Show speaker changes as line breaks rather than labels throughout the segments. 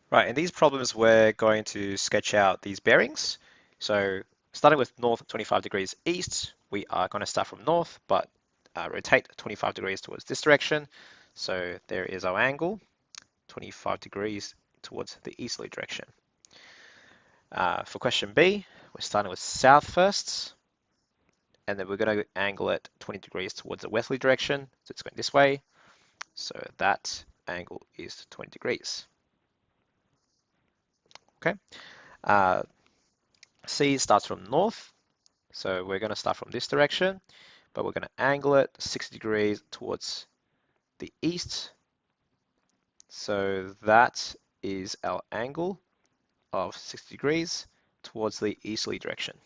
Right, in these problems, we're going to sketch out these bearings. So starting with north 25 degrees east, we are going to start from north, but rotate 25 degrees towards this direction. So there is our angle, 25 degrees towards the easterly direction. For question B, we're starting with south first, and then we're going to angle it 20 degrees towards the westerly direction. So it's going this way. So that angle is 20 degrees. Okay. Uh, C starts from north. So we're going to start from this direction, but we're going to angle it 60 degrees towards the east. So that is our angle of 60 degrees towards the easterly direction.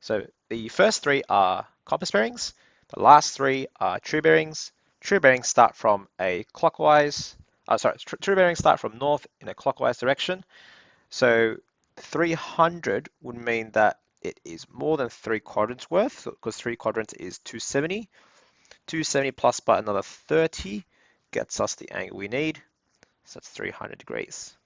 So the first three are compass bearings. The last three are true bearings. True bearings start from a clockwise, true bearings start from north in a clockwise direction. So 300 would mean that it is more than 3 quadrants worth, because 3 quadrants is 270. 270 plus by another 30 gets us the angle we need. So that's 300 degrees.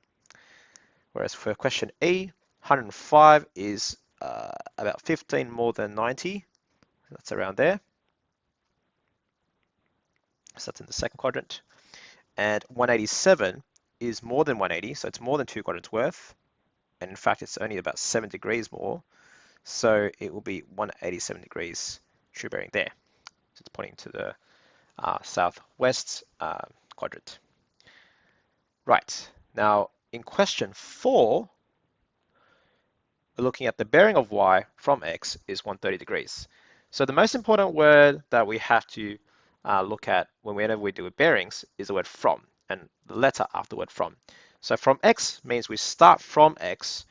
Whereas for question E, 105 is about 15 more than 90. That's around there. So that's in the second quadrant. And 187 is more than 180, so it's more than 2 quadrants worth. And in fact, it's only about 7 degrees more. So it will be 187 degrees true bearing there. So it's pointing to the southwest quadrant. Right, now in question 4, we're looking at the bearing of y from x is 130 degrees. So the most important word that we have to look at whenever we do bearings is the word from, and the letter after the word from. So from x means we start from x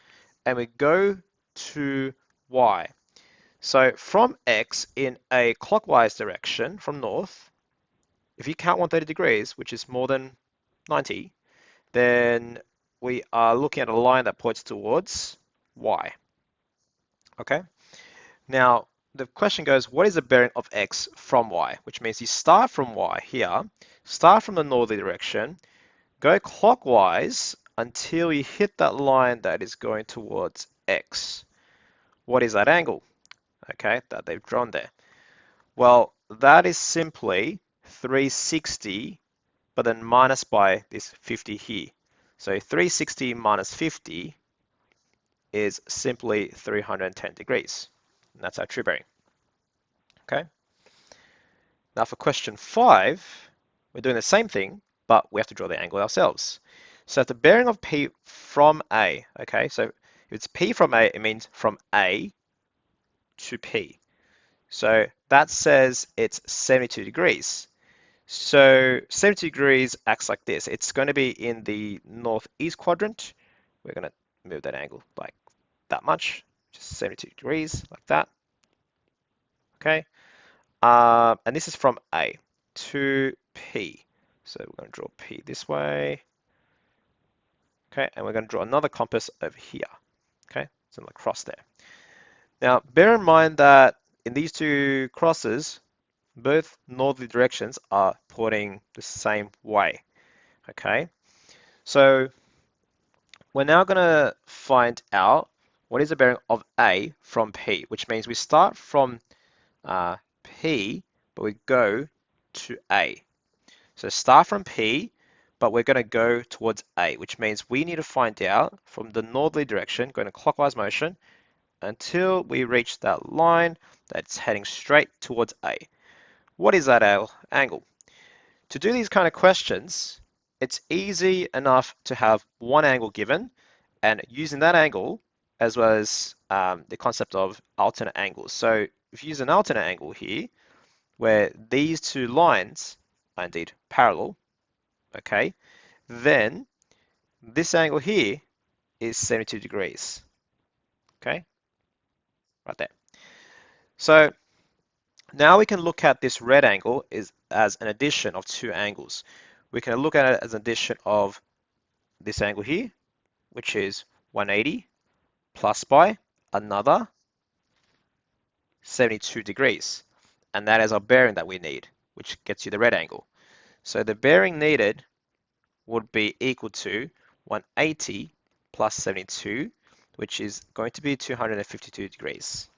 and we go to y. So from x in a clockwise direction from north, if you count 130 degrees, which is more than 90, then we are looking at a line that points towards y. Okay? Now, the question goes, what is the bearing of x from y? Which means you start from y here, start from the northerly direction, go clockwise until you hit that line that is going towards x. What is that angle? Okay, that they've drawn there. Well, that is simply 360, but then minus by this 50 here. So 360 minus 50 is simply 310 degrees. And that's our true bearing. Okay. Now for question 5, we're doing the same thing, but we have to draw the angle ourselves. So if the bearing of P from A, okay, so if it's P from A, it means from A to P. So that says it's 72 degrees. So 72 degrees acts like this. It's going to be in the northeast quadrant. We're going to move that angle like that much, just 72 degrees, like that. Okay. And this is from A to P. So we're going to draw P this way. Okay, and we're going to draw another compass over here. Okay, so like cross there. Now, bear in mind that in these two crosses, both northerly directions are pointing the same way. Okay, so we're now going to find out what is the bearing of A from P, which means we start from P, but we go to A. So start from P, but we're going to go towards A, which means we need to find out from the northerly direction, going in clockwise motion, until we reach that line that's heading straight towards A. What is that angle? To do these kind of questions, it's easy enough to have one angle given, and using that angle, as well as the concept of alternate angles. So if you use an alternate angle here, where these two lines are indeed parallel, okay, then this angle here is 72 degrees, okay, right there. So now we can look at this red angle as an addition of two angles. We can look at it as an addition of this angle here, which is 180 plus by another 72 degrees. And that is our bearing that we need, which gets you the red angle. So the bearing needed would be equal to 180 plus 72, which is going to be 252 degrees.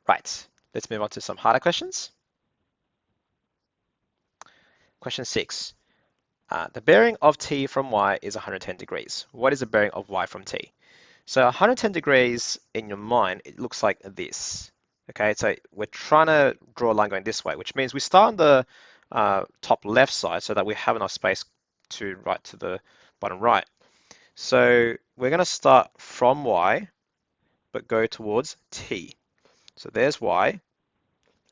Right, let's move on to some harder questions. Question 6. The bearing of t from y is 110 degrees. What is the bearing of y from t? So 110 degrees in your mind, it looks like this. Okay, so we're trying to draw a line going this way, which means we start on the top left side so that we have enough space to write to the bottom right. So we're going to start from y, but go towards t. So there's y,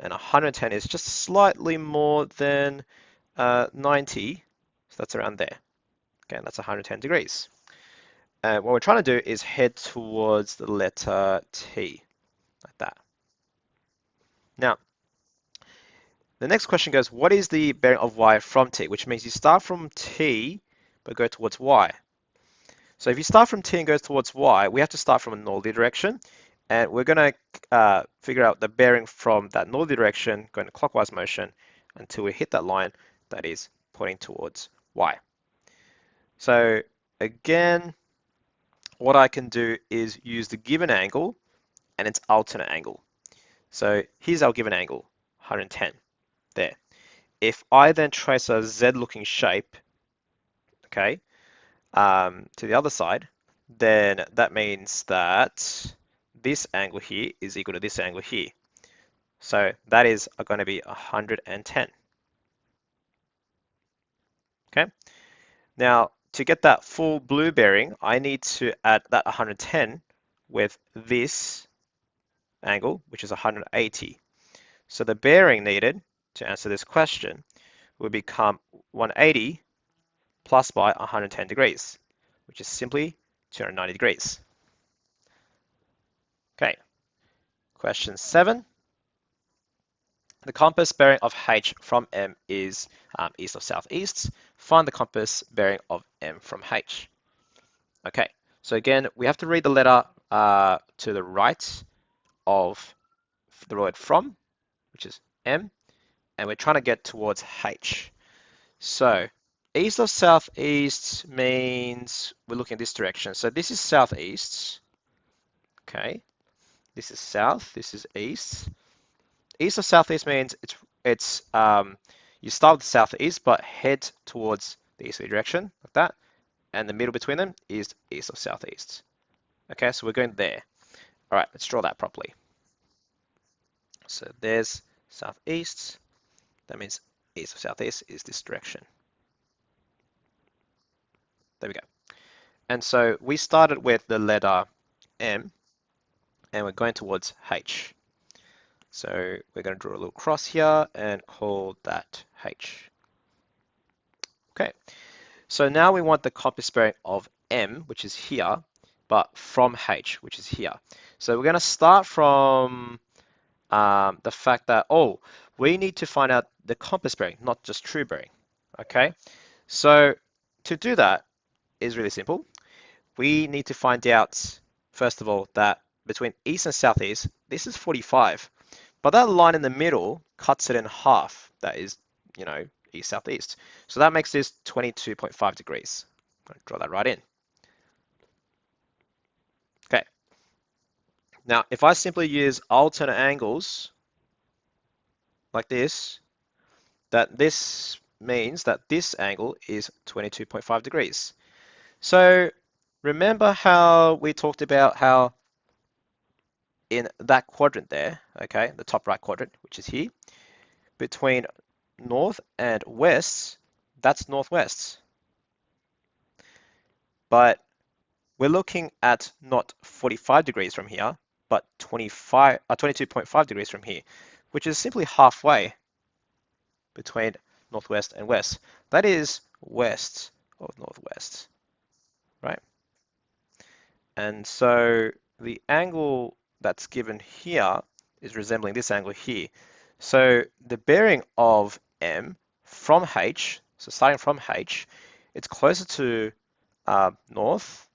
and 110 is just slightly more than 90, so that's around there. Okay, that's 110 degrees. And what we're trying to do is head towards the letter T, like that. Now, the next question goes, what is the bearing of y from T? Which means you start from T, but go towards y. So if you start from T and go towards y, we have to start from a northerly direction. And we're going to figure out the bearing from that northerly direction, going in clockwise motion, until we hit that line that is pointing towards y. So again, what I can do is use the given angle and its alternate angle. So here's our given angle, 110, there. If I then trace a Z-looking shape, okay, to the other side, then that means that this angle here is equal to this angle here. So that is going to be 110. Okay. Now, to get that full blue bearing, I need to add that 110 with this angle, which is 180. So the bearing needed to answer this question will become 180 plus by 110 degrees, which is simply 290 degrees. Okay, question 7. The compass bearing of H from M is east of southeast. Find the compass bearing of M from H. Okay, so again, we have to read the letter to the right of the word from, which is M, and we're trying to get towards H. So east of southeast means we're looking this direction. So this is southeast. Okay, this is south. This is east. East of southeast means it's you start with southeast but head towards the easterly direction like that, and the middle between them is east of southeast. Okay, so we're going there. All right, let's draw that properly. So there's southeast. That means east of southeast is this direction. There we go. And so we started with the letter M, and we're going towards H. So we're going to draw a little cross here and call that H. Okay, so now we want the compass bearing of M, which is here, but from H, which is here. So we're going to start from the fact that, oh, we need to find out the compass bearing, not just true bearing. Okay, so to do that is really simple. We need to find out, first of all, that between east and southeast, this is 45. But that line in the middle cuts it in half. That is, east, southeast. So that makes this 22.5 degrees. I'm going to draw that right in. Okay. Now, if I simply use alternate angles like this, that this means that this angle is 22.5 degrees. So remember how we talked about how in that quadrant there, okay, the top right quadrant, which is here, between north and west, that's northwest. But we're looking at not 45 degrees from here, but 22.5 degrees from here, which is simply halfway between northwest and west. That is west of northwest, right? And so the angle that's given here is resembling this angle here. So the bearing of M from H, so starting from H, it's closer to north,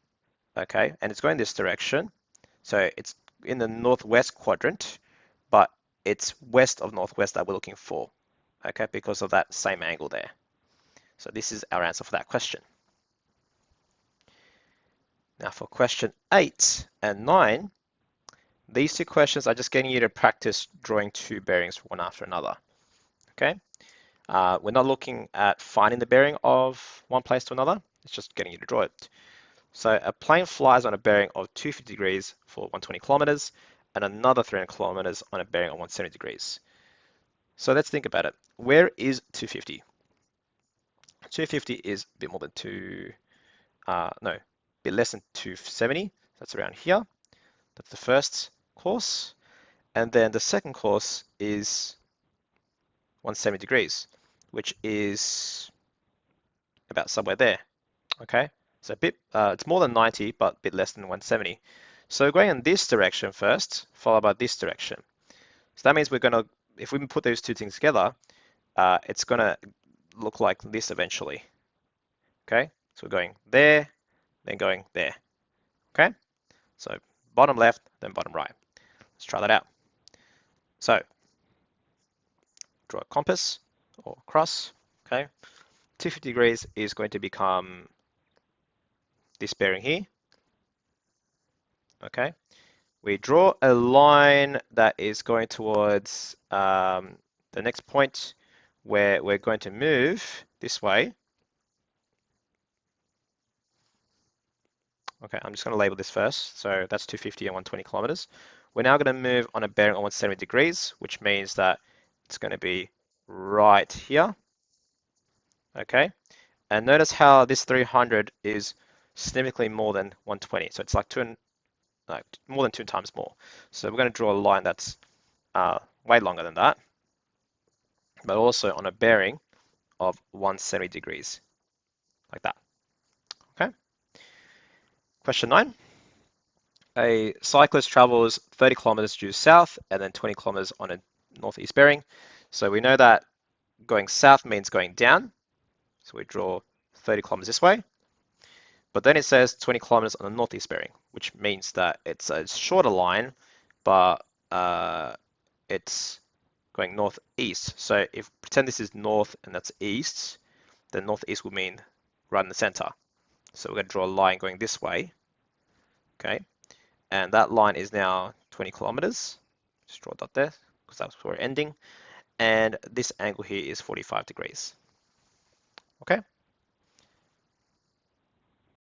okay, and it's going this direction. So it's in the northwest quadrant, but it's west of northwest that we're looking for, okay, because of that same angle there. So this is our answer for that question. Now for question 8 and 9, these two questions are just getting you to practice drawing two bearings one after another. Okay? We're not looking at finding the bearing of one place to another. It's just getting you to draw it. So a plane flies on a bearing of 250 degrees for 120 kilometers and another 300 kilometers on a bearing of 170 degrees. So let's think about it. Where is 250? 250 is a bit more than a bit less than 270. That's around here. That's the first course. And then the second course is 170 degrees, which is about somewhere there. Okay, so a bit, it's more than 90, but a bit less than 170. So we're going in this direction first, followed by this direction. So that means we're going to, if we put those two things together, it's going to look like this eventually. Okay, so we're going there, then going there. Okay, so bottom left, then bottom right. Let's try that out. So draw a compass or cross. Okay, 250 degrees is going to become this bearing here. Okay, we draw a line that is going towards the next point where we're going to move this way. Okay, I'm just going to label this first. So that's 250 and 120 kilometers. We're now going to move on a bearing of 170 degrees, which means that it's going to be right here. Okay, and notice how this 300 is significantly more than 120. So it's like more than 2 times more. So we're going to draw a line that's way longer than that, but also on a bearing of 170 degrees, like that. Okay. Question 9. A cyclist travels 30 kilometers due south and then 20 kilometers on a northeast bearing. So we know that going south means going down. So we draw 30 kilometers this way. But then it says 20 kilometers on a northeast bearing, which means that it's a shorter line, but it's going northeast. So if pretend this is north and that's east, then northeast will mean right in the center. So we're going to draw a line going this way. Okay, and that line is now 20 kilometers. Just draw a dot there because that's where we're ending. And this angle here is 45 degrees. Okay,